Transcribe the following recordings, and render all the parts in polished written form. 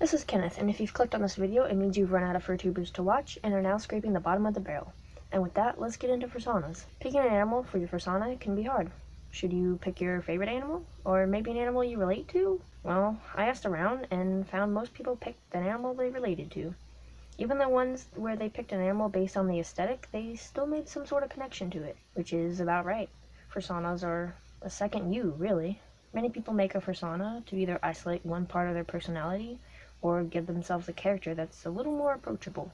This is Kenneth, and if you've clicked on this video, it means you've run out of FurTubers to watch and are now scraping the bottom of the barrel. And with that, let's get into Fursonas. Picking an animal for your Fursona can be hard. Should you pick your favorite animal? Or maybe an animal you relate to? Well, I asked around and found most people picked an animal they related to. Even the ones where they picked an animal based on the aesthetic, they still made some sort of connection to it, which is about right. Fursonas are a second you, really. Many people make a Fursona to either isolate one part of their personality or give themselves a character that's a little more approachable.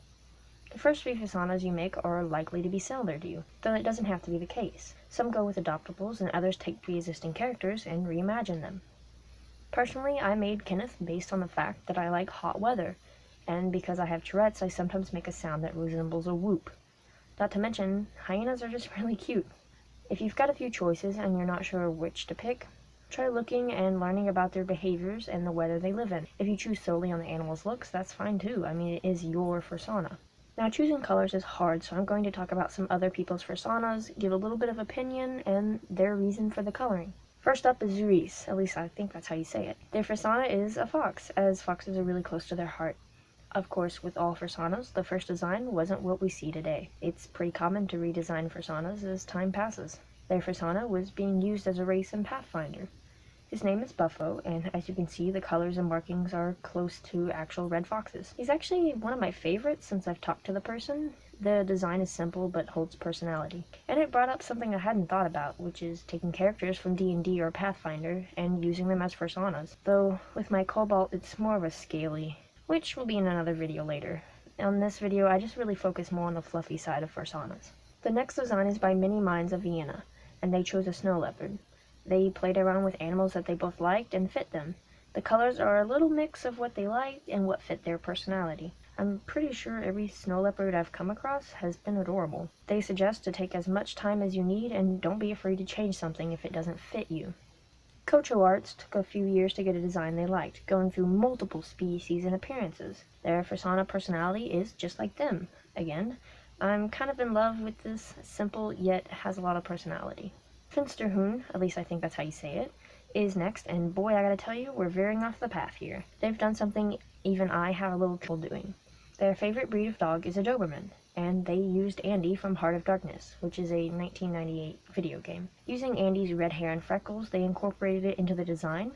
The first few Fursonas you make are likely to be similar to you, though it doesn't have to be the case. Some go with adoptables and others take pre-existing characters and reimagine them. Personally, I made Kenneth based on the fact that I like hot weather, and because I have Tourette's, I sometimes make a sound that resembles a whoop. Not to mention, hyenas are just really cute. If you've got a few choices and you're not sure which to pick, try looking and learning about their behaviors and the weather they live in. If you choose solely on the animal's looks, that's fine too. I mean, it is your Fursona. Now, choosing colors is hard, so I'm going to talk about some other people's Fursonas, give a little bit of opinion, and their reason for the coloring. First up is Zuris, at least I think that's how you say it. Their Fursona is a fox, as foxes are really close to their heart. Of course, with all Fursonas, the first design wasn't what we see today. It's pretty common to redesign Fursonas as time passes. Their Fursona was being used as a race in Pathfinder. His name is Buffo, and as you can see, the colors and markings are close to actual red foxes. He's actually one of my favorites since I've talked to the person. The design is simple but holds personality. And it brought up something I hadn't thought about, which is taking characters from D&D or Pathfinder and using them as Fursonas. Though, with my Cobalt, it's more of a scaly, which will be in another video later. On this video, I just really focus more on the fluffy side of Fursonas. The next design is by Mini Minds of Vienna, and they chose a snow leopard. They played around with animals that they both liked and fit them. The colors are a little mix of what they liked and what fit their personality. I'm pretty sure every snow leopard I've come across has been adorable. They suggest to take as much time as you need and don't be afraid to change something if it doesn't fit you. Kocho Arts took a few years to get a design they liked, going through multiple species and appearances. Their Fursona personality is just like them. Again, I'm kind of in love with this simple yet has a lot of personality. Finsterhund, at least I think that's how you say it, is next, and boy, I gotta tell you, we're veering off the path here. They've done something even I have a little trouble doing. Their favorite breed of dog is a Doberman, and they used Andy from Heart of Darkness, which is a 1998 video game. Using Andy's red hair and freckles, they incorporated it into the design.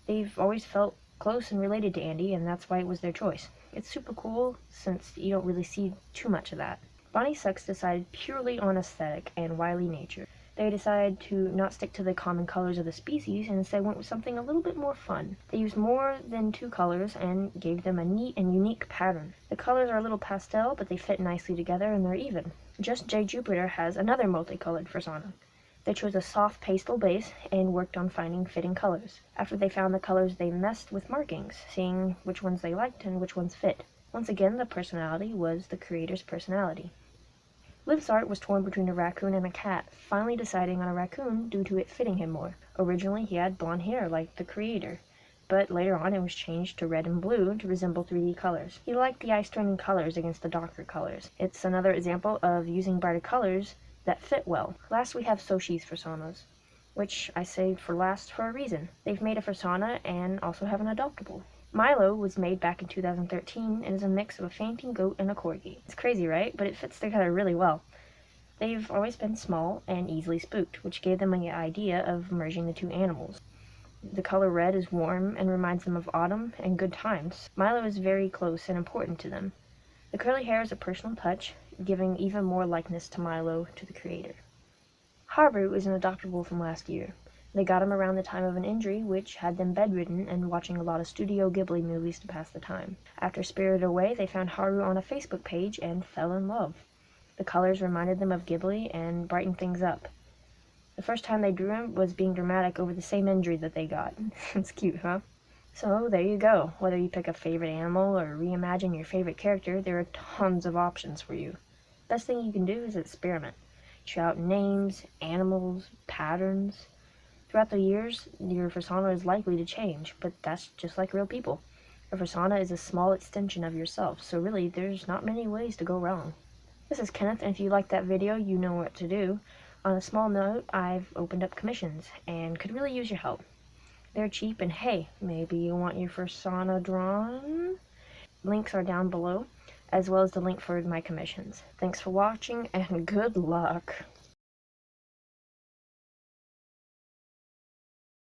They've always felt close and related to Andy, and that's why it was their choice. It's super cool, since you don't really see too much of that. Bonnie Sucks decided purely on aesthetic and wily nature. They decided to not stick to the common colors of the species and instead went with something a little bit more fun. They used more than two colors and gave them a neat and unique pattern. The colors are a little pastel, but they fit nicely together and they're even. Just J. Jupiter has another multicolored Fursona. They chose a soft pastel base and worked on finding fitting colors. After they found the colors, they messed with markings, seeing which ones they liked and which ones fit. Once again, the personality was the creator's personality. Liv's art was torn between a raccoon and a cat, finally deciding on a raccoon due to it fitting him more. Originally, he had blonde hair like the creator, but later on it was changed to red and blue to resemble 3D colors. He liked the eye-straining colors against the darker colors. It's another example of using brighter colors that fit well. Last, we have Soshi's Fursonas, which I saved for last for a reason. They've made a Fursona and also have an adoptable. Milo was made back in 2013 and is a mix of a fainting goat and a corgi. It's crazy, right? But it fits together really well. They've always been small and easily spooked, which gave them an idea of merging the two animals. The color red is warm and reminds them of autumn and good times. Milo is very close and important to them. The curly hair is a personal touch, giving even more likeness to Milo to the creator. Haru is an adoptable from last year. They got him around the time of an injury which had them bedridden and watching a lot of Studio Ghibli movies to pass the time. After Spirited Away, they found Haru on a Facebook page and fell in love. The colors reminded them of Ghibli and brightened things up. The first time they drew him was being dramatic over the same injury that they got. It's cute, huh? So there you go. Whether you pick a favorite animal or reimagine your favorite character, there are tons of options for you. Best thing you can do is experiment. Try out names, animals, patterns. Throughout the years, your Fursona is likely to change, but that's just like real people. A Fursona is a small extension of yourself, so really, there's not many ways to go wrong. This is Kenneth, and if you liked that video, you know what to do. On a small note, I've opened up commissions, and could really use your help. They're cheap, and hey, maybe you want your Fursona drawn? Links are down below, as well as the link for my commissions. Thanks for watching, and good luck!